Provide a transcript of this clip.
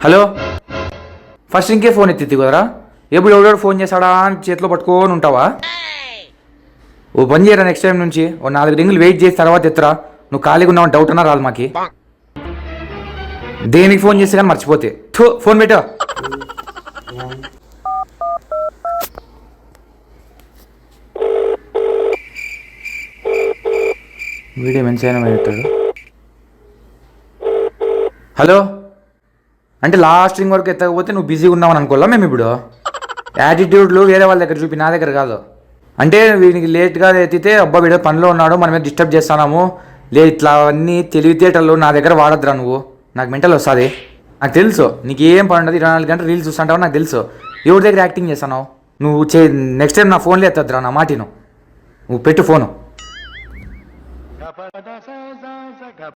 Hello, first ఇంకే phone ఎత్తిద్ది కదరా. ఎప్పుడు ఎవడెవడు ఫోన్ చేస్తాడా అని చేతిలో పట్టుకొని ఉంటావా? ఓ పని చేయరా, నెక్స్ట్ టైం నుంచి ఓ 4 రింగులు వెయిట్ చేసి తర్వాత ఎత్తురా. నువ్వు ఖాళీగా ఉన్నావు డౌట్ అన్నా రాదు మాకి. దేనికి ఫోన్ చేస్తే కానీ మర్చిపోతే ఫోన్ పెట్టా. వీడియో మెన్సైనా పెట్టాడు. హలో, అంటే లాస్ట్ రింగ్ వరకు ఎత్తకపోతే నువ్వు బిజీగా ఉన్నావని అనుకోవాలా మేము ఇప్పుడు? యాటిట్యూడ్లు వేరే వాళ్ళ దగ్గర చూపి, నా దగ్గర కాదు. అంటే వీడికి లేట్గా ఎత్తితే అబ్బా వీడియో పనిలో ఉన్నాడు మనం మీద డిస్టర్బ్ చేస్తున్నాము ఇట్లా అన్నీ తెలివితేటలు నా దగ్గర వాడద్దురా. నువ్వు నాకు మెంటల్ వస్తుంది, నాకు తెలుసు. నీకు ఏం పని ఉండదు, 24 గంటలు రీల్స్ చూస్తుంటావు నాకు తెలుసు. ఎవరి దగ్గర యాక్టింగ్ చేస్తున్నావు నువ్వు? నెక్స్ట్ టైం నా ఫోన్లో ఎత్తద్దురా, నా మాటిను. నువ్వు పెట్టు ఫోను.